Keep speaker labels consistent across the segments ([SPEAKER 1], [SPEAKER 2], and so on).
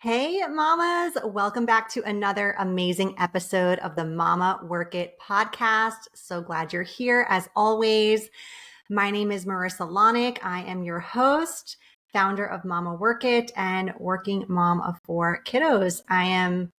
[SPEAKER 1] Hey, mamas. Welcome back to another amazing episode of the Mama Work It podcast. So glad you're here as always. My name is Marissa Lonick. I am your host, founder of Mama Work It, and working mom of 4 kiddos. I am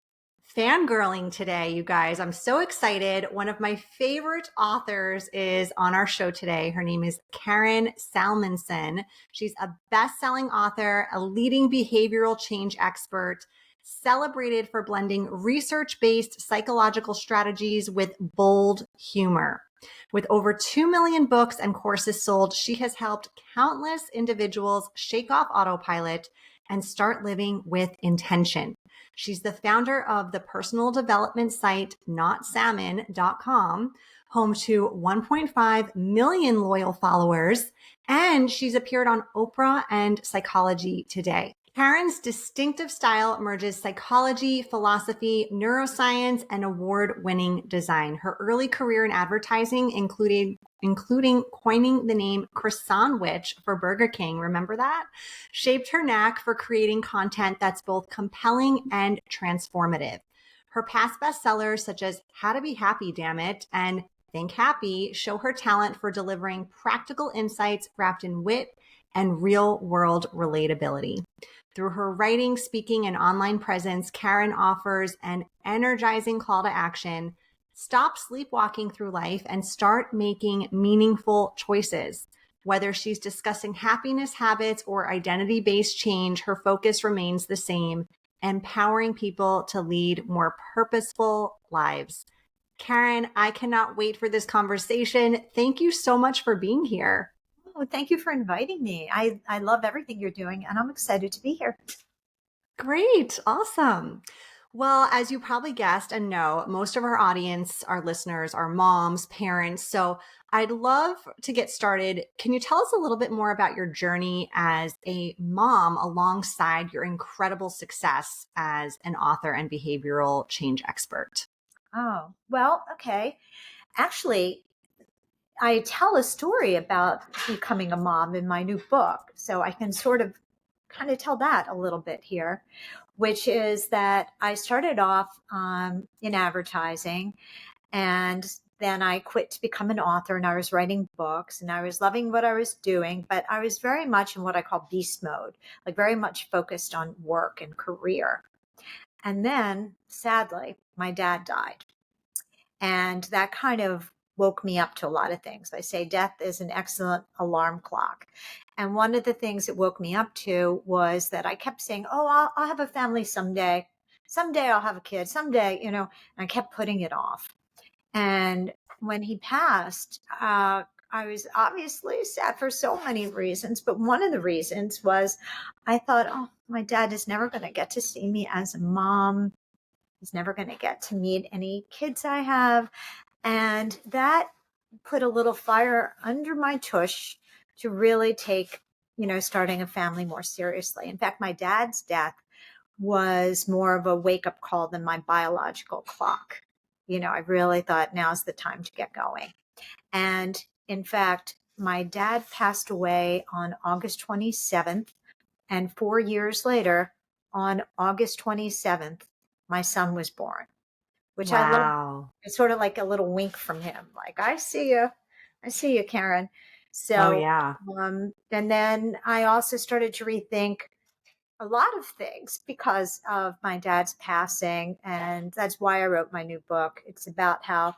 [SPEAKER 1] fangirling today, you guys. I'm so excited. One of my favorite authors is on our show today. Her name is Karen Salmansohn. She's a best-selling author, a leading behavioral change expert, celebrated for blending research-based psychological strategies with bold humor. With over 2 million books and courses sold, she has helped countless individuals shake off autopilot and start living with intention. She's the founder of the personal development site notsalmon.com, home to 1.5 million loyal followers, and she's appeared on Oprah and Psychology Today. Karen's distinctive style merges psychology, philosophy, neuroscience, and award-winning design. Her early career in advertising including coining the name Croissant Witch for Burger King, remember that? Shaped her knack for creating content that's both compelling and transformative. Her past bestsellers such as How to Be Happy, Damn It, and Think Happy show her talent for delivering practical insights wrapped in wit and real-world relatability. Through her writing, speaking, and online presence, Karen offers an energizing call to action. Stop sleepwalking through life and start making meaningful choices. Whether she's discussing happiness habits or identity-based change, her focus remains the same, empowering people to lead more purposeful lives. Karen, I cannot wait for this conversation. Thank you so much for being here.
[SPEAKER 2] Oh, thank you for inviting me. I love everything you're doing, and I'm excited to be here.
[SPEAKER 1] Great. Awesome. Well, as you probably guessed and know, most of our audience, our listeners, are moms, parents. So I'd love to get started. Can you tell us a little bit more about your journey as a mom alongside your incredible success as an author and behavioral change expert?
[SPEAKER 2] Oh, well, okay. Actually, I tell a story about becoming a mom in my new book. So I can sort of kind of tell that a little bit here, which is that I started off in advertising, and then I quit to become an author, and I was writing books, and I was loving what I was doing, but I was very much in what I call beast mode, like very much focused on work and career. And then, sadly, my dad died. And that kind of woke me up to a lot of things. I say death is an excellent alarm clock. And one of the things it woke me up to was that I kept saying, oh, I'll have a family someday. Someday I'll have a kid. Someday, and I kept putting it off. And when he passed, I was obviously sad for so many reasons. But one of the reasons was I thought, oh, my dad is never going to get to see me as a mom. He's never going to get to meet any kids I have. And that put a little fire under my tush to really take, starting a family more seriously. In fact, my dad's death was more of a wake up call than my biological clock. I really thought now's the time to get going. And in fact, my dad passed away on August 27th. And 4 years later, on August 27th, my son was born, which I love.
[SPEAKER 1] Wow.
[SPEAKER 2] It's sort of like a little wink from him. Like, I see you, Karen.
[SPEAKER 1] Oh,
[SPEAKER 2] So,
[SPEAKER 1] yeah.
[SPEAKER 2] and then I also started to rethink a lot of things because of my dad's passing. And that's why I wrote my new book. It's about how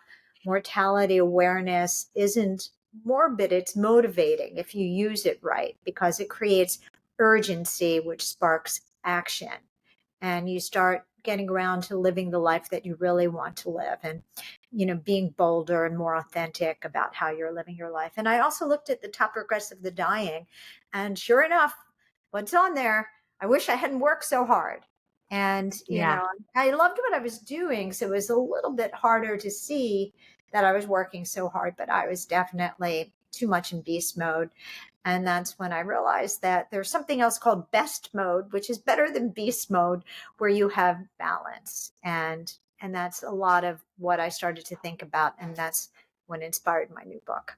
[SPEAKER 2] mortality awareness isn't morbid, it's motivating if you use it right, because it creates urgency, which sparks action. And you start getting around to living the life that you really want to live, and being bolder and more authentic about how you're living your life. And I also looked at the top regrets of the dying, and sure enough, what's on there, I wish I hadn't worked so hard. And
[SPEAKER 1] Yeah.
[SPEAKER 2] I loved what I was doing, so it was a little bit harder to see that I was working so hard, but I was definitely too much in beast mode. And that's when I realized that there's something else called best mode, which is better than beast mode, where you have balance. And that's a lot of what I started to think about. And that's what inspired my new book.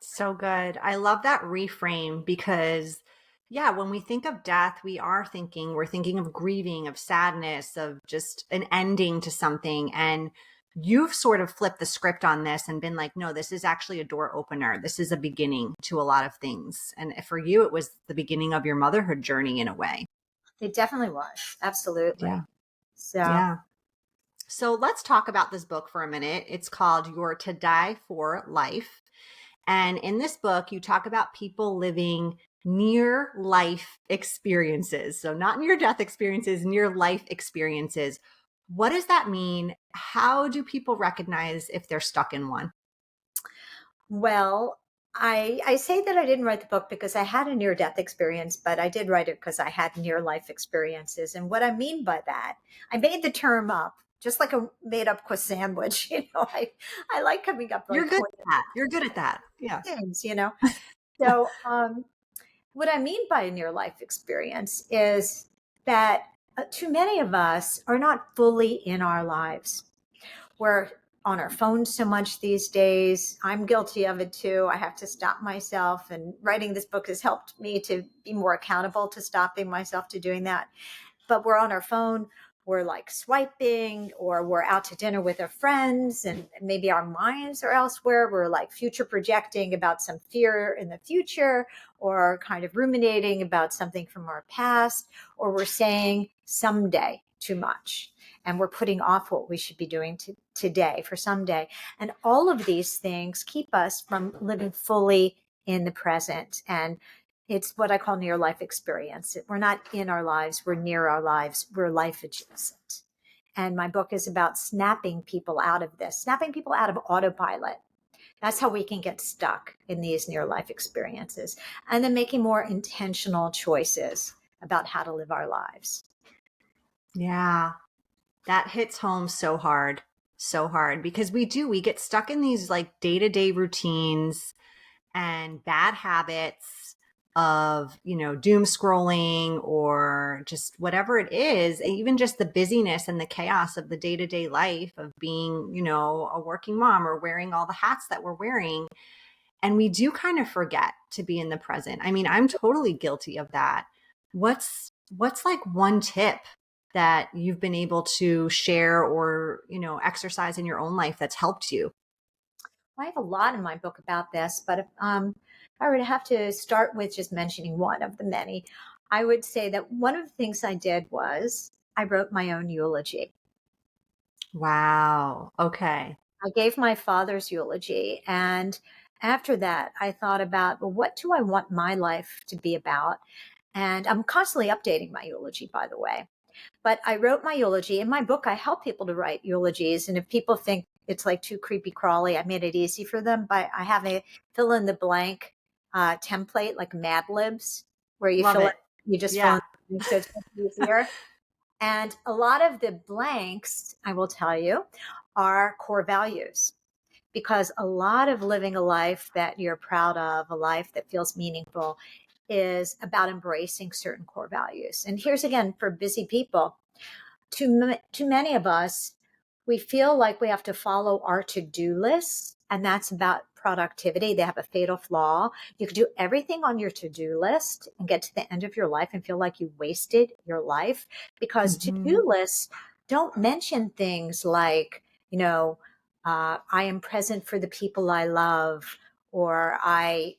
[SPEAKER 1] So good. I love that reframe because Yeah, when we think of death, we're thinking of grieving, of sadness, of just an ending to something. And you've sort of flipped the script on this and been like, no, this is actually a door opener. This is a beginning to a lot of things. And for you, it was the beginning of your motherhood journey in a way.
[SPEAKER 2] It definitely was.
[SPEAKER 1] Yeah.
[SPEAKER 2] Absolutely. So,
[SPEAKER 1] Yeah. So let's talk about this book for a minute. It's called Your To Die For Life. And in this book, you talk about people living near life experiences. So, not near death experiences, near life experiences. What does that mean? How do people recognize if they're stuck in one?
[SPEAKER 2] well, I say that I didn't write the book because I had a near death experience, but I did write it because I had near life experiences. And what I mean by that, I made the term up just like a made up quiz sandwich. I like coming up
[SPEAKER 1] You're
[SPEAKER 2] like
[SPEAKER 1] good
[SPEAKER 2] quiz
[SPEAKER 1] at that. You're good at that. Yeah.
[SPEAKER 2] things. So, what I mean by a near life experience is that too many of us are not fully in our lives. We're on our phones so much these days. I'm guilty of it too. I have to stop myself, and writing this book has helped me to be more accountable to stopping myself to doing that. But we're on our phone, we're like swiping, or we're out to dinner with our friends, and maybe our minds are elsewhere. We're like future projecting about some fear in the future, or kind of ruminating about something from our past, or we're saying someday too much. And we're putting off what we should be doing today for someday. And all of these things keep us from living fully in the present. And it's what I call near life experience. We're not in our lives, we're near our lives, we're life adjacent. And my book is about snapping people out of this, snapping people out of autopilot. That's how we can get stuck in these near life experiences. And then making more intentional choices about how to live our lives.
[SPEAKER 1] Yeah. That hits home so hard because we get stuck in these like day to day routines and bad habits of, doom scrolling or just whatever it is, even just the busyness and the chaos of the day to day life of being, a working mom or wearing all the hats that we're wearing. And we do kind of forget to be in the present. I mean, I'm totally guilty of that. What's like one tip that you've been able to share or, exercise in your own life that's helped you?
[SPEAKER 2] I have a lot in my book about this, but if I were to have to start with just mentioning one of the many, I would say that one of the things I did was I wrote my own eulogy.
[SPEAKER 1] Wow. Okay.
[SPEAKER 2] I gave my father's eulogy. And after that, I thought about, well, what do I want my life to be about? And I'm constantly updating my eulogy, by the way. But I wrote my eulogy. In my book, I help people to write eulogies. And if people think it's like too creepy crawly, I made it easy for them. But I have a fill in the blank template, like Mad Libs, where
[SPEAKER 1] Love it.
[SPEAKER 2] you just fill in
[SPEAKER 1] Yeah.
[SPEAKER 2] the blanks, so it's much easier. And a lot of the blanks, I will tell you, are core values, because a lot of living a life that you're proud of, a life that feels meaningful, is about embracing certain core values. And here's again for busy people, too many of us, we feel like we have to follow our to-do lists, and that's about productivity. They have a fatal flaw. You could do everything on your to-do list and get to the end of your life and feel like you wasted your life, because
[SPEAKER 1] Hmm.
[SPEAKER 2] to-do lists don't mention things like, I am present for the people I love, or I,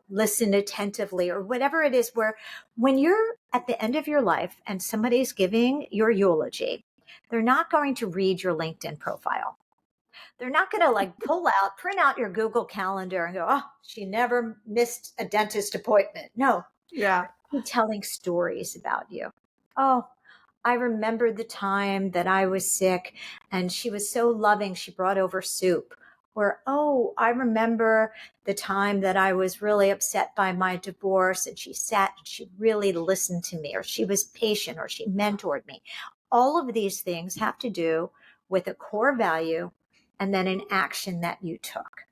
[SPEAKER 2] listen attentively, or whatever it is, where when you're at the end of your life and somebody's giving your eulogy, they're not going to read your LinkedIn profile. They're not going to like print out your Google Calendar and go, oh, she never missed a dentist appointment. No,
[SPEAKER 1] Yeah.
[SPEAKER 2] they're telling stories about you. Oh, I remember the time that I was sick and she was so loving, she brought over soup. Or, oh, I remember the time that I was really upset by my divorce and she sat and she really listened to me, or she was patient, or she mentored me. All of these things have to do with a core value and then an action that you took.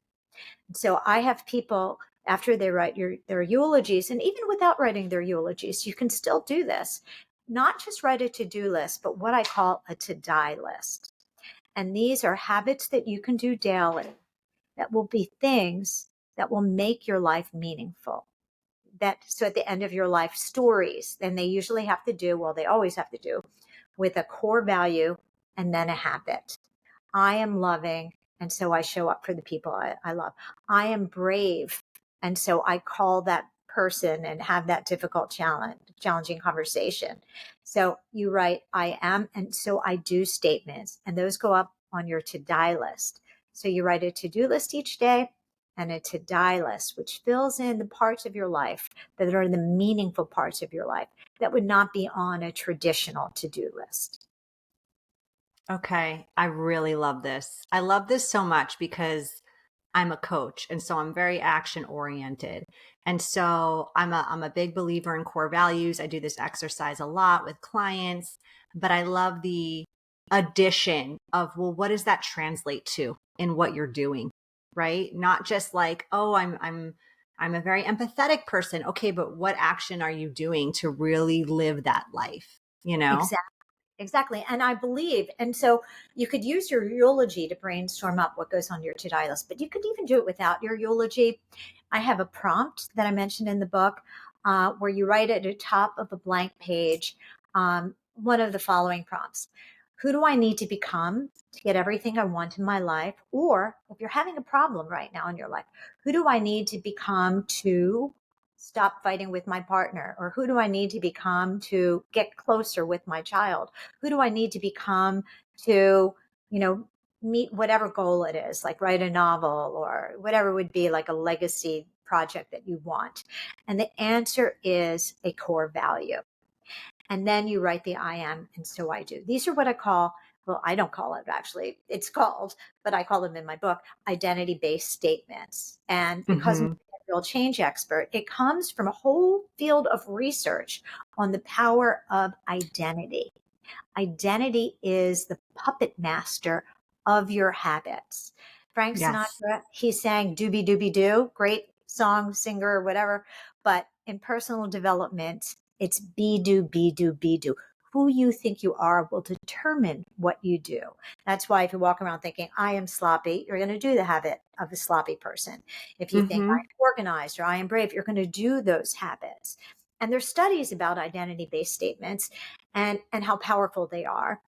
[SPEAKER 2] So I have people, after they write their eulogies, and even without writing their eulogies, you can still do this. Not just write a to-do list, but what I call a to-die list. And these are habits that you can do daily that will be things that will make your life meaningful. so at the end of your life, stories, and they usually have to do, well, they always have to do with a core value and then a habit. I am loving, and so I show up for the people I love. I am brave, and so I call that person and have that difficult challenging conversation. So you write, I am, and so I do statements, and those go up on your to-die list. So you write a to-do list each day and a to-die list, which fills in the parts of your life that are the meaningful parts of your life that would not be on a traditional to-do list.
[SPEAKER 1] Okay. I really love this. I love this so much because I'm a coach and so I'm very action oriented. And so I'm a big believer in core values. I do this exercise a lot with clients, but I love the addition of, well, what does that translate to in what you're doing? Right? Not just like, oh, I'm a very empathetic person. Okay, but what action are you doing to really live that life? You know?
[SPEAKER 2] Exactly. Exactly. And I believe, and so you could use your eulogy to brainstorm up what goes on your to-do list, but you could even do it without your eulogy. I have a prompt that I mentioned in the book where you write at the top of a blank page one of the following prompts. Who do I need to become to get everything I want in my life? Or if you're having a problem right now in your life, who do I need to become to stop fighting with my partner? Or who do I need to become to get closer with my child? Who do I need to become to, meet whatever goal it is, like write a novel or whatever would be like a legacy project that you want? And the answer is a core value. And then you write the I am, and so I do. These are what I call, well, I don't call it actually, it's called, but I call them in my book, identity based statements. And because I'm
[SPEAKER 1] Hmm.
[SPEAKER 2] a real change expert, it comes from a whole field of research on the power of identity. Identity is the puppet master of your habits. Frank
[SPEAKER 1] Yes.
[SPEAKER 2] Sinatra, he sang Doobie Doobie Doo, great song, singer, whatever. But in personal development, it's be do. Who you think you are will determine what you do. That's why if you walk around thinking, I am sloppy, you're going to do the habit of a sloppy person. If you think
[SPEAKER 1] Hmm.
[SPEAKER 2] I'm organized or I am brave, you're going to do those habits. And there's studies about identity based statements and how powerful they are.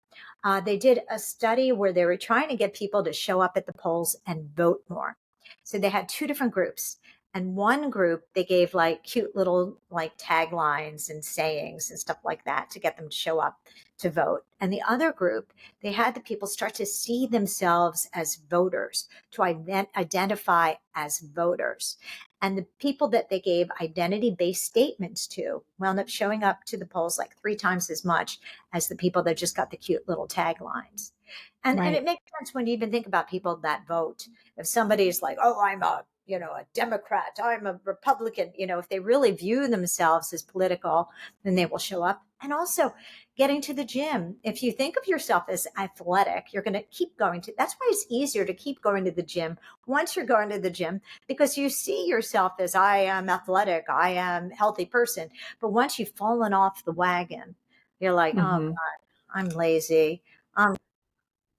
[SPEAKER 2] They did a study where they were trying to get people to show up at the polls and vote more. So they had two different groups. And one group, they gave like cute little like taglines and sayings and stuff like that to get them to show up to vote. And the other group, they had the people start to see themselves as voters, to identify as voters. And the people that they gave identity based statements to wound up showing up to the polls like 3 times as much as the people that just got the cute little taglines. And
[SPEAKER 1] Right.
[SPEAKER 2] it makes sense when you even think about people that vote. If somebody's like, oh, I'm a Democrat, I'm a Republican, if they really view themselves as political, then they will show up. And also getting to the gym. If you think of yourself as athletic, you're going to keep going to, that's why it's easier to keep going to the gym once you're going to the gym, because you see yourself as I am athletic, I am a healthy person. But once you've fallen off the wagon, you're like, oh
[SPEAKER 1] Hmm.
[SPEAKER 2] God, I'm lazy.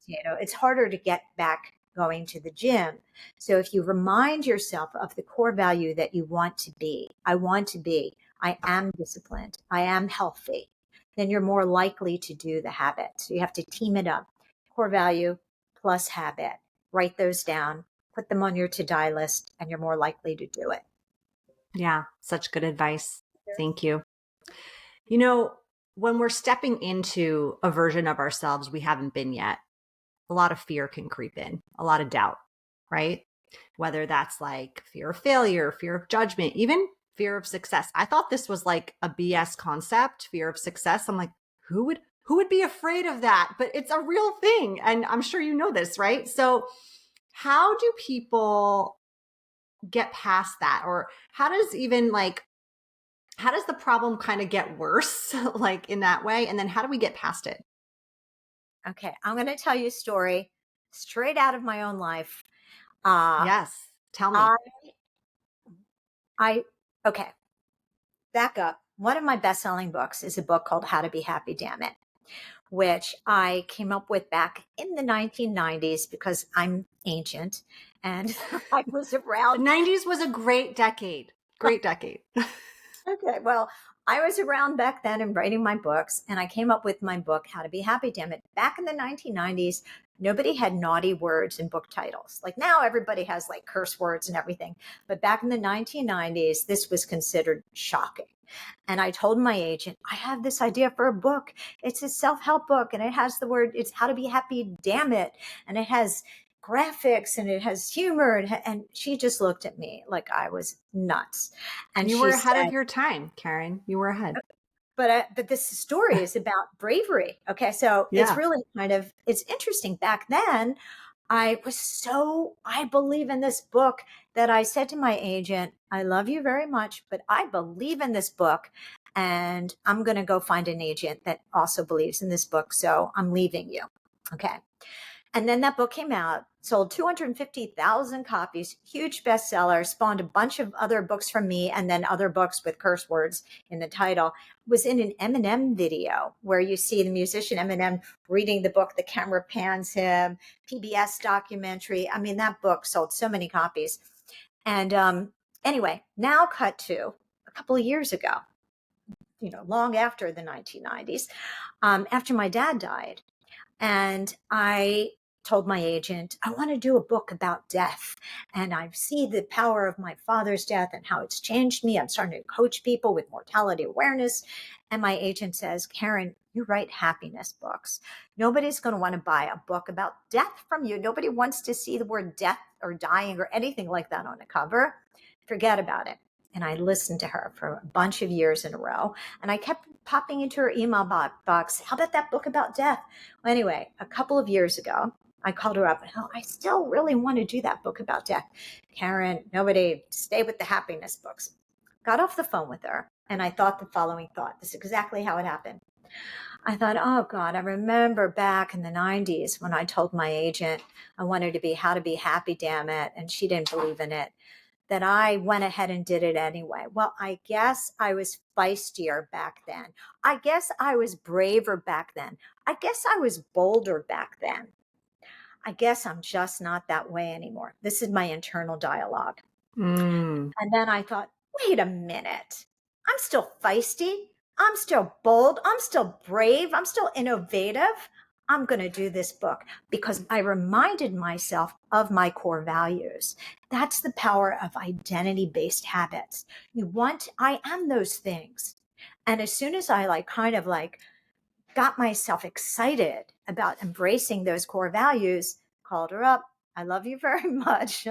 [SPEAKER 2] It's harder to get back going to the gym. So if you remind yourself of the core value that you want to be, I am disciplined, I am healthy, then you're more likely to do the habit. So you have to team it up. Core value plus habit. Write those down, put them on your to-do list, and you're more likely to do it.
[SPEAKER 1] Yeah. Such good advice. Thank you. You know, when we're stepping into a version of ourselves we haven't been yet, a lot of fear can creep in, a lot of doubt, right? Whether that's like fear of failure, fear of judgment, even fear of success. I thought this was like a BS concept, fear of success. I'm like, who would be afraid of that? But it's a real thing. And I'm sure you know this, right? So how do people get past that? Or how does the problem kind of get worse like in that way? And then how do we get past it?
[SPEAKER 2] Okay, I'm going to tell you a story straight out of my own life. Uh,
[SPEAKER 1] Yes. Tell me.
[SPEAKER 2] I, I, okay, back up. One of my best-selling books is a book called How to Be Happy, Damn It, which I came up with back in the 1990s because I'm ancient and I was
[SPEAKER 1] The
[SPEAKER 2] around.
[SPEAKER 1] 90s was a great decade. Great decade.
[SPEAKER 2] Okay, well, I was around back then and writing my books, and I came up with my book, How to Be Happy, Damn It. Back in the 1990s, nobody had naughty words in book titles. Like now, everybody has like curse words and everything. But back in the 1990s, this was considered shocking. And I told my agent, I have this idea for a book. It's a self help book, and it has the word, it's How to Be Happy, Damn It. And it has graphics and it has humor. And she just looked at me like I was nuts. And
[SPEAKER 1] You were
[SPEAKER 2] she
[SPEAKER 1] ahead of
[SPEAKER 2] said,
[SPEAKER 1] your time, Karen. You were ahead.
[SPEAKER 2] but this story is about bravery. Okay, so it's
[SPEAKER 1] Yeah.
[SPEAKER 2] really it's interesting. Back then, I believe in this book that I said to my agent, I love you very much, but I believe in this book, and I'm going to go find an agent that also believes in this book. So I'm leaving you. Okay. And then that book came out, sold 250,000 copies, huge bestseller, spawned a bunch of other books from me, and then other books with curse words in the title. Was in an Eminem video where you see the musician Eminem reading the book, the camera pans him, PBS documentary. I mean, that book sold so many copies. And anyway, now cut to a couple of years ago, long after the 1990s, after my dad died. And I told my agent, I want to do a book about death. And I see the power of my father's death and how it's changed me. I'm starting to coach people with mortality awareness. And my agent says, Karen, you write happiness books. Nobody's going to want to buy a book about death from you. Nobody wants to see the word death or dying or anything like that on a cover. Forget about it. And I listened to her for a bunch of years in a row. And I kept popping into her email box. How about that book about death? Well, anyway, a couple of years ago, I called her up and, I still really want to do that book about death. Karen, nobody, stay with the happiness books. Got off the phone with her. And I thought the following thought. This is exactly how it happened. I thought, oh God, I remember back in the 90s when I told my agent I wanted to be How to Be Happy, Damn It. And she didn't believe in it, that I went ahead and did it anyway. Well, I guess I was feistier back then. I guess I was braver back then. I guess I was bolder back then. I guess I'm just not that way anymore. This is my internal dialogue.
[SPEAKER 1] Mm.
[SPEAKER 2] And then I thought, wait a minute. I'm still feisty. I'm still bold. I'm still brave. I'm still innovative. I'm going to do this book because I reminded myself of my core values. That's the power of identity-based habits. I am those things. And as soon as I got myself excited about embracing those core values, called her up. I love you very much.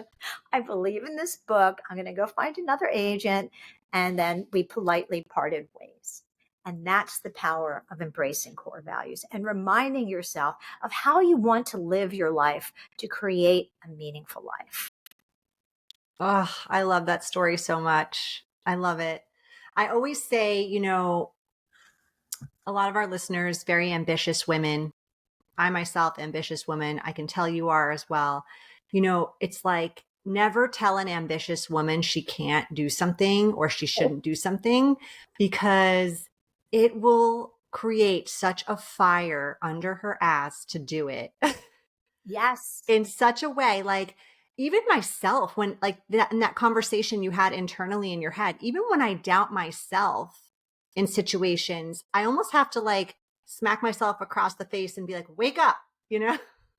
[SPEAKER 2] I believe in this book. I'm going to go find another agent. And then we politely parted ways. And that's the power of embracing core values and reminding yourself of how you want to live your life to create a meaningful life.
[SPEAKER 1] Oh, I love that story so much. I love it. I always say, a lot of our listeners, very ambitious women. I myself, ambitious woman. I can tell you are as well. It's like never tell an ambitious woman she can't do something or she shouldn't do something, because it will create such a fire under her ass to do it.
[SPEAKER 2] Yes.
[SPEAKER 1] In such a way, like even myself, when like that in that conversation you had internally in your head, even when I doubt myself in situations, I almost have to like smack myself across the face and be like, wake up,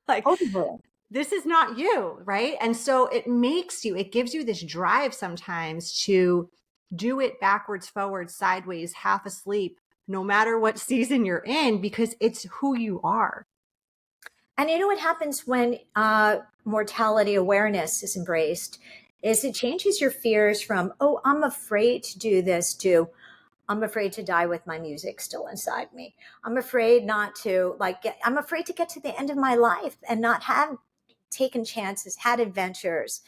[SPEAKER 1] like
[SPEAKER 2] Totally.
[SPEAKER 1] this is not you, right? And so it gives you this drive sometimes to do it backwards, forwards, sideways, half asleep, no matter what season you're in, because it's who you are.
[SPEAKER 2] And you know what happens when mortality awareness is embraced is it changes your fears from, oh, I'm afraid to do this, to I'm afraid to die with my music still inside me. I'm afraid not to I'm afraid to get to the end of my life and not have taken chances, had adventures,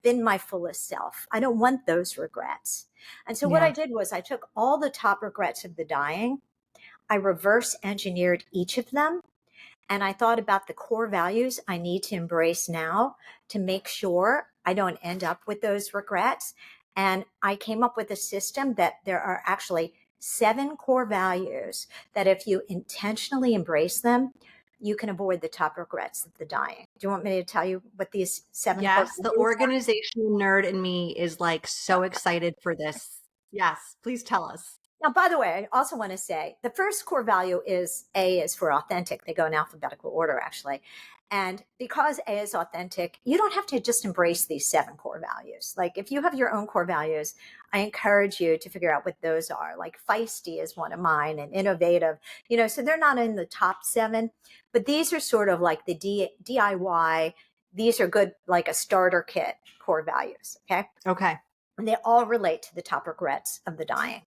[SPEAKER 2] been my fullest self. I don't want those regrets. And so what
[SPEAKER 1] Yeah.
[SPEAKER 2] I did was I took all the top regrets of the dying, I reverse engineered each of them, and I thought about the core values I need to embrace now to make sure I don't end up with those regrets. And I came up with a system that there are actually 7 core values that if you intentionally embrace them, you can avoid the top regrets of the dying. Do you want me to tell you what these 7 core
[SPEAKER 1] Yes, the
[SPEAKER 2] values are?
[SPEAKER 1] organizational nerd in me is like so excited for this. Yes, please tell us.
[SPEAKER 2] Now, by the way, I also want to say the first core value is A is for authentic. They go in alphabetical order, actually. And because A is authentic, you don't have to just embrace these 7 core values. Like if you have your own core values, I encourage you to figure out what those are. Like feisty is one of mine and innovative, so they're not in the top 7, but these are sort of like the DIY. These are good, like a starter kit core values. Okay.
[SPEAKER 1] Okay.
[SPEAKER 2] And they all relate to the top regrets of the dying.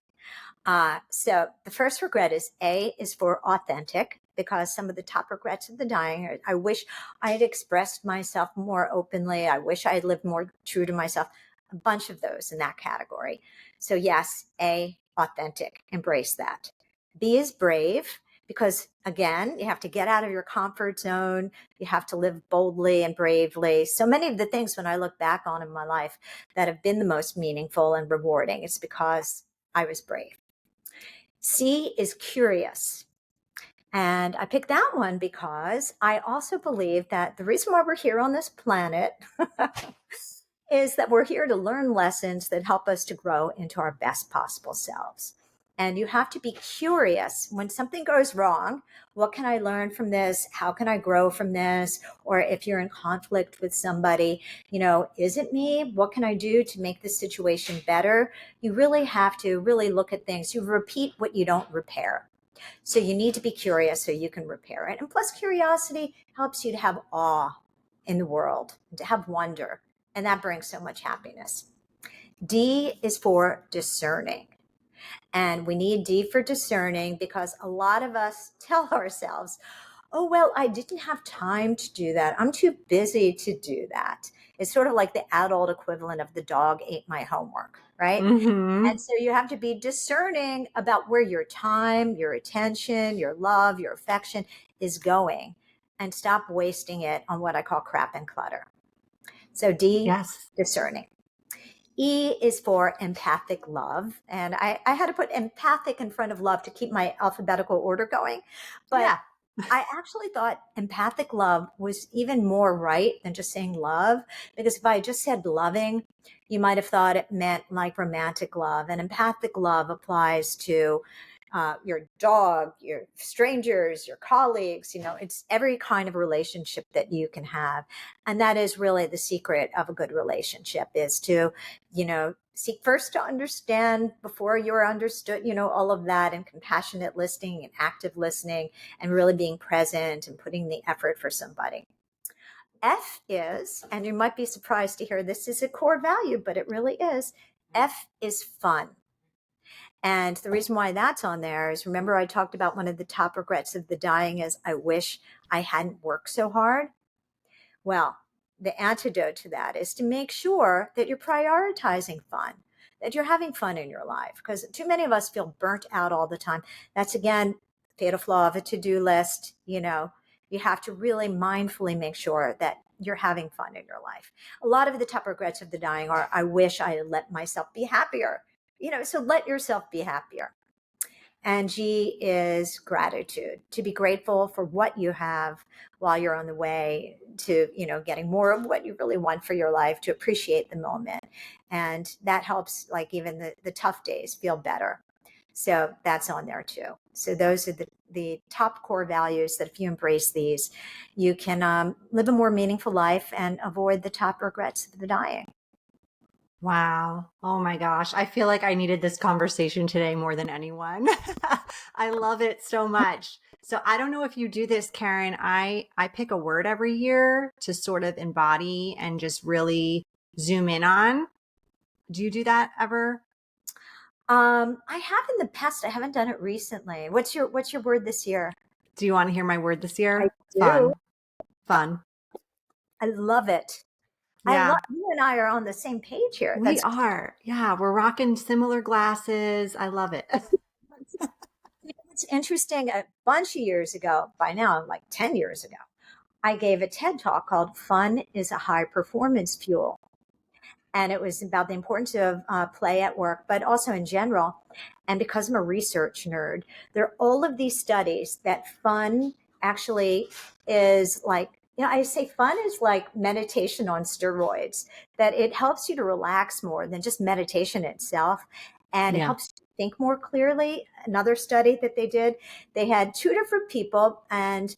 [SPEAKER 2] So the first regret is A is for authentic, because some of the top regrets of the dying are, I wish I had expressed myself more openly. I wish I had lived more true to myself. A bunch of those in that category. So yes, A, authentic, embrace that. B is brave, because again, you have to get out of your comfort zone. You have to live boldly and bravely. So many of the things when I look back on in my life that have been the most meaningful and rewarding, it's because I was brave. C is curious. And I picked that one because I also believe that the reason why we're here on this planet is that we're here to learn lessons that help us to grow into our best possible selves. And you have to be curious when something goes wrong. What can I learn from this? How can I grow from this? Or if you're in conflict with somebody, is it me? What can I do to make this situation better? You really have to really look at things. You repeat what you don't repair. So you need to be curious so you can repair it. And plus, curiosity helps you to have awe in the world, to have wonder. And that brings so much happiness. D is for discerning. And we need D for discerning because a lot of us tell ourselves, oh, well, I didn't have time to do that. I'm too busy to do that. It's sort of like the adult equivalent of the dog ate my homework, right?
[SPEAKER 1] Mm-hmm.
[SPEAKER 2] And so you have to be discerning about where your time, your attention, your love, your affection is going, and stop wasting it on what I call crap and clutter. So D,
[SPEAKER 1] Yes.
[SPEAKER 2] discerning. E is for empathic love. And I had to put empathic in front of love to keep my alphabetical order going. But
[SPEAKER 1] Yeah.
[SPEAKER 2] I actually thought empathic love was even more right than just saying love, because if I just said loving, you might have thought it meant like romantic love. And empathic love applies to your dog, your strangers, your colleagues. It's every kind of relationship that you can have. And that is really the secret of a good relationship, is to, seek first to understand before you're understood, all of that, and compassionate listening and active listening and really being present and putting the effort for somebody. F is, and you might be surprised to hear this is a core value, but it really is. F is fun. And the reason why that's on there is, remember, I talked about one of the top regrets of the dying is I wish I hadn't worked so hard. Well, the antidote to that is to make sure that you're prioritizing fun, that you're having fun in your life, because too many of us feel burnt out all the time. That's, again, fatal flaw of a to-do list. You have to really mindfully make sure that you're having fun in your life. A lot of the top regrets of the dying are, I wish I had let myself be happier. So let yourself be happier. And G is gratitude, to be grateful for what you have while you're on the way to, getting more of what you really want for your life, to appreciate the moment. And that helps, like, even the tough days feel better. So that's on there too. So those are the top core values that if you embrace these, you can live a more meaningful life and avoid the top regrets of the dying.
[SPEAKER 1] Wow. Oh my gosh. I feel like I needed this conversation today more than anyone. I love it so much. So I don't know if you do this, Karen. I pick a word every year to sort of embody and just really zoom in on. Do you do that ever?
[SPEAKER 2] I have in the past. I haven't done it recently. What's your word this year?
[SPEAKER 1] Do you want to hear my word this
[SPEAKER 2] I
[SPEAKER 1] year?
[SPEAKER 2] do.
[SPEAKER 1] Fun. Fun.
[SPEAKER 2] I love it. I love
[SPEAKER 1] Yeah,
[SPEAKER 2] you and I are on the same page here.
[SPEAKER 1] we
[SPEAKER 2] That's
[SPEAKER 1] are. Yeah, we're rocking similar glasses. I love it.
[SPEAKER 2] it's interesting. A bunch of years ago, by now, like 10 years ago, I gave a TED talk called Fun is a High Performance Fuel. And it was about the importance of play at work, but also in general. And because I'm a research nerd, there are all of these studies that fun actually is like, I say fun is like meditation on steroids, that it helps you to relax more than just meditation itself. and it
[SPEAKER 1] Yeah.
[SPEAKER 2] helps you think more clearly. Another study that they did, they had two different people, and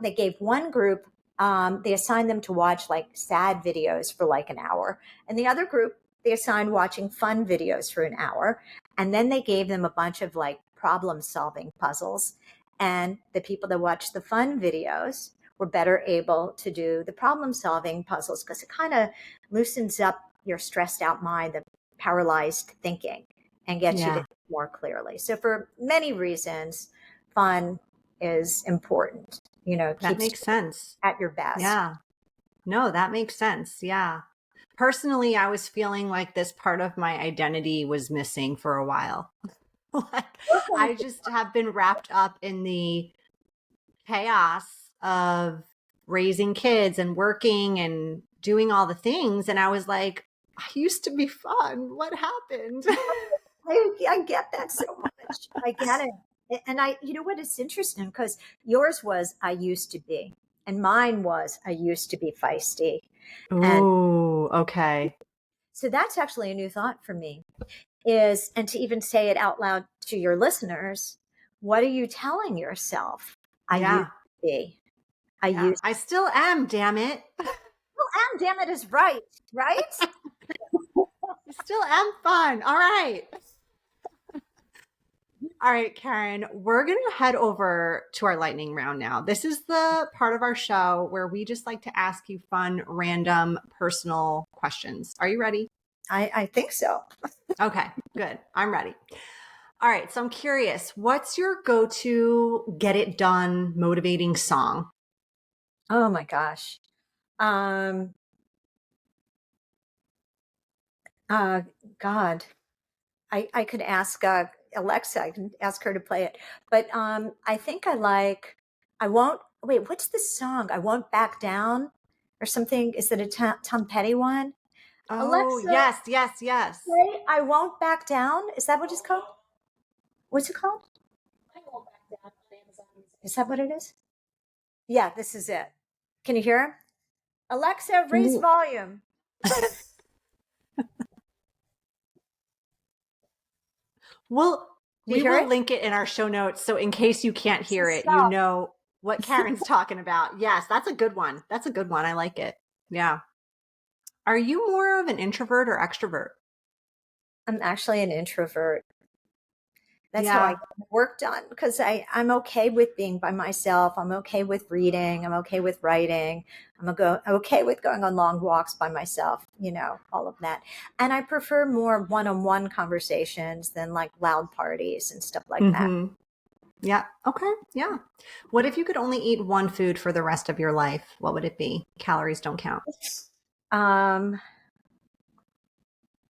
[SPEAKER 2] they gave one group, they assigned them to watch like sad videos for like an hour, and the other group, they assigned watching fun videos for an hour. And then they gave them a bunch of like problem solving puzzles. And the people that watched the fun videos were better able to do the problem solving puzzles because it kind of loosens up your stressed out mind, the paralyzed thinking, and gets you to
[SPEAKER 1] Yeah.
[SPEAKER 2] think more clearly. So, for many reasons, fun is important.
[SPEAKER 1] That
[SPEAKER 2] Keeps
[SPEAKER 1] makes
[SPEAKER 2] you
[SPEAKER 1] sense.
[SPEAKER 2] at your best.
[SPEAKER 1] Yeah. No, that makes sense. Yeah. Personally, I was feeling like this part of my identity was missing for a while. Like, I just have been wrapped up in the chaos of raising kids and working and doing all the things. And I was like, I used to be fun. What happened?
[SPEAKER 2] I get that so much. I get it. And you know what? It's interesting because yours was I used to be, and mine was I used to be feisty. And
[SPEAKER 1] Ooh, okay.
[SPEAKER 2] so that's actually a new thought for me and to even say it out loud to your listeners, what are you telling yourself? I used
[SPEAKER 1] Yeah.
[SPEAKER 2] to be. I
[SPEAKER 1] Yeah.
[SPEAKER 2] used
[SPEAKER 1] I still am, damn it.
[SPEAKER 2] well, and damn it is right, right?
[SPEAKER 1] I still am fun. All right. All right, Karen, we're going to head over to our lightning round now. This is the part of our show where we just like to ask you fun, random, personal questions. Are you ready?
[SPEAKER 2] I think so.
[SPEAKER 1] Okay, good. I'm ready. All right, so I'm curious, what's your go-to get it done motivating song?
[SPEAKER 2] Oh my gosh. Um uh God. I could ask Alexa, I can ask her to play it. But I think I won't, wait, what's the song? I Won't Back Down or something. Is it a Tom Petty one?
[SPEAKER 1] Oh,
[SPEAKER 2] Alexa,
[SPEAKER 1] yes, yes, yes.
[SPEAKER 2] play I Won't Back Down. Is that what it's called? What's it called? Is that what it is? Yeah, this is it. Can you hear him? Alexa, raise
[SPEAKER 1] Ooh.
[SPEAKER 2] volume.
[SPEAKER 1] Well,
[SPEAKER 2] Do you
[SPEAKER 1] we
[SPEAKER 2] hear
[SPEAKER 1] will
[SPEAKER 2] it?
[SPEAKER 1] link it in our show notes. So in case you can't
[SPEAKER 2] It's the
[SPEAKER 1] hear it, you
[SPEAKER 2] stuff.
[SPEAKER 1] know what Karen's talking about. Yes, that's a good one. That's a good one. I like it. Yeah. Are you more of an introvert or extrovert?
[SPEAKER 2] I'm actually an introvert. That's how I
[SPEAKER 1] Yeah.
[SPEAKER 2] get my work done because I'm okay with being by myself. I'm okay with reading. I'm okay with writing. Okay with going on long walks by myself, all of that. And I prefer more one-on-one conversations than like loud parties and stuff like that.
[SPEAKER 1] Mm-hmm. Yeah. Okay. Yeah. What if you could only eat one food for the rest of your life? What would it be? Calories don't count.
[SPEAKER 2] Um,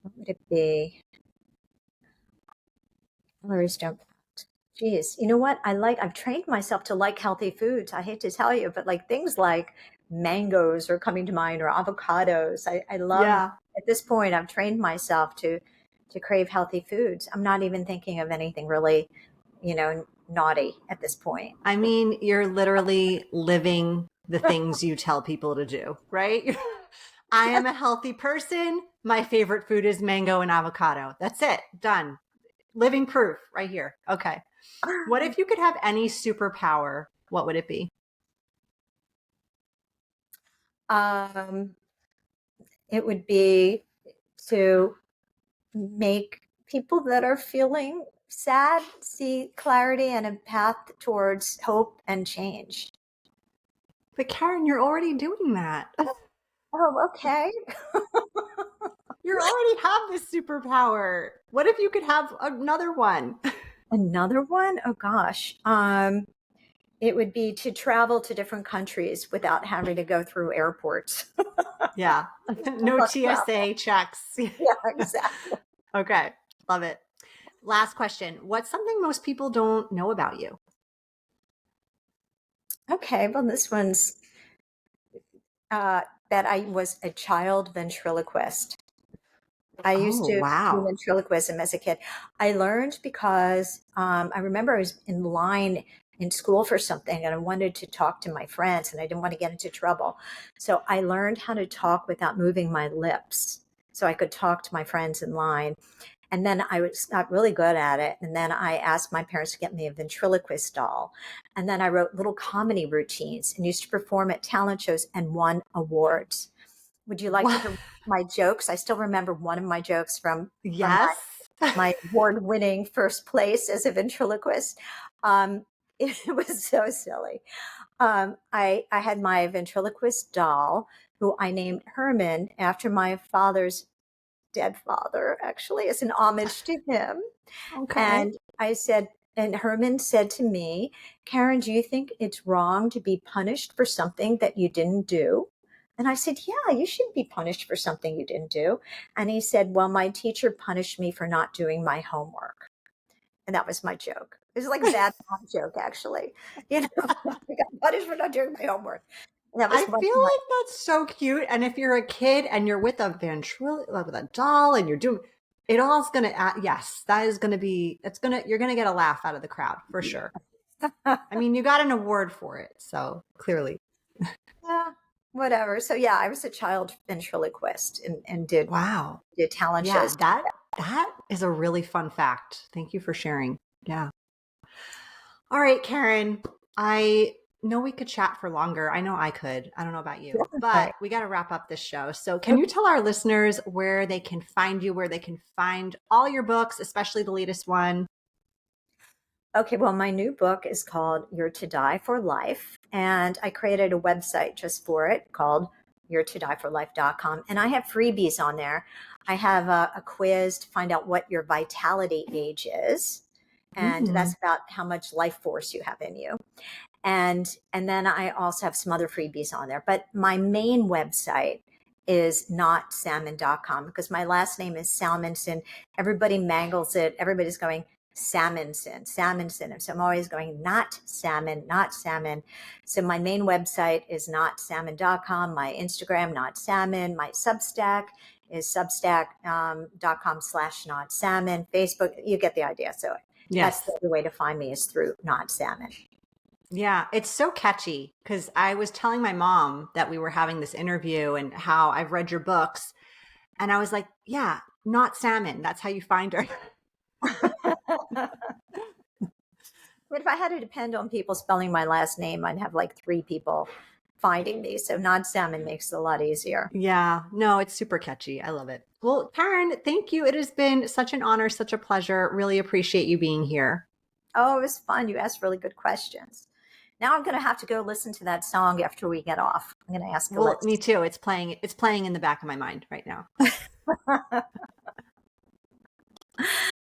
[SPEAKER 2] what would it be? Calories don't count. Geez, you know what? I've trained myself to like healthy foods. I hate to tell you, but like things like mangoes are coming to mind or avocados. I love,
[SPEAKER 1] Yeah.
[SPEAKER 2] at this point, I've trained myself to crave healthy foods. I'm not even thinking of anything really, naughty at this point.
[SPEAKER 1] I mean, you're literally living the things you tell people to do, right? I am a healthy person. My favorite food is mango and avocado. That's it. Done. Living proof right here. Okay. What if you could have any superpower? What would it be?
[SPEAKER 2] Um, it would be to make people that are feeling sad see clarity and a path towards hope and change.
[SPEAKER 1] But Karen, you're already doing that.
[SPEAKER 2] Oh, okay.
[SPEAKER 1] You already have this superpower. What if you could have another one?
[SPEAKER 2] Another one? Oh gosh. It would be to travel to different countries without having to go through airports.
[SPEAKER 1] Yeah. No
[SPEAKER 2] Travel.
[SPEAKER 1] TSA checks.
[SPEAKER 2] Yeah, exactly.
[SPEAKER 1] Okay. Love it. Last question. What's something most people don't know about you?
[SPEAKER 2] Okay, well, this one's that I was a child ventriloquist. I used
[SPEAKER 1] Oh,
[SPEAKER 2] to do
[SPEAKER 1] wow.
[SPEAKER 2] ventriloquism as a kid. I learned because I remember I was in line in school for something and I wanted to talk to my friends and I didn't want to get into trouble. So I learned how to talk without moving my lips so I could talk to my friends in line. And then got really good at it. And then I asked my parents to get me a ventriloquist doll. And then I wrote little comedy routines and used to perform at talent shows and won awards. Would you like to
[SPEAKER 1] What?
[SPEAKER 2] hear my jokes? I still remember one of my jokes from
[SPEAKER 1] Yes.
[SPEAKER 2] my award-winning first place as a ventriloquist. It was so silly. I had my ventriloquist doll, who I named Herman after my father's dead father, actually, as an homage to him.
[SPEAKER 1] Okay.
[SPEAKER 2] And I said, and Herman said to me, Karen, do you think it's wrong to be punished for something that you didn't do? And I said, yeah, you shouldn't be punished for something you didn't do. And he said, well, my teacher punished me for not doing my homework. And that was my joke. It was like a bad mom joke, actually. I got punished for not doing my homework. And that
[SPEAKER 1] I
[SPEAKER 2] was
[SPEAKER 1] feel
[SPEAKER 2] one of my,
[SPEAKER 1] like that's so cute. And if you're a kid and you're with a with a doll and you're doing it, all's gonna yes, that is gonna be you're gonna get a laugh out of the crowd for sure. I mean, you got an award for it, so clearly.
[SPEAKER 2] yeah, whatever. So yeah, I was a child ventriloquist and
[SPEAKER 1] Wow.
[SPEAKER 2] did talent
[SPEAKER 1] Yeah,
[SPEAKER 2] shows.
[SPEAKER 1] that is a really fun fact. Thank you for sharing. Yeah. All right, Karen. I know we could chat for longer. I know I could. I don't know about you, but
[SPEAKER 2] Definitely.
[SPEAKER 1] we got to wrap up this show. So, can you tell our listeners where they can find you, where they can find all your books, especially the latest one?
[SPEAKER 2] Okay, well, my new book is called You're to Die for Life, and I created a website just for it called you're to die for life.com, and I have freebies on there. I have a quiz to find out what your vitality age is, and
[SPEAKER 1] Mm.
[SPEAKER 2] that's about how much life force you have in you. And then I also have some other freebies on there. But my main website is notsalmon.com because my last name is Salmansohn. Everybody mangles it. Everybody's going Salmonson. And so I'm always going not salmon, not salmon. So my main website is notsalmon.com. My Instagram, not salmon. My Substack is substack.com/not salmon. Facebook, you get the idea. So that's the
[SPEAKER 1] Yes.
[SPEAKER 2] other way to find me is through not salmon.
[SPEAKER 1] Yeah, it's so catchy because I was telling my mom that we were having this interview and how I've read your books. And I was like, yeah, not salmon. That's how you find her.
[SPEAKER 2] But if I had to depend on people spelling my last name, I'd have like 3 people finding me. So not salmon makes it a lot easier.
[SPEAKER 1] Yeah, no, it's super catchy. I love it. Well, Karen, thank you. It has been such an honor, such a pleasure. Really appreciate you being here.
[SPEAKER 2] Oh, it was fun. You asked really good questions. Now I'm going to have to go listen to that song after we get off. I'm going to ask
[SPEAKER 1] Well, me
[SPEAKER 2] Alexa.
[SPEAKER 1] too. It's playing in the back of my mind right now.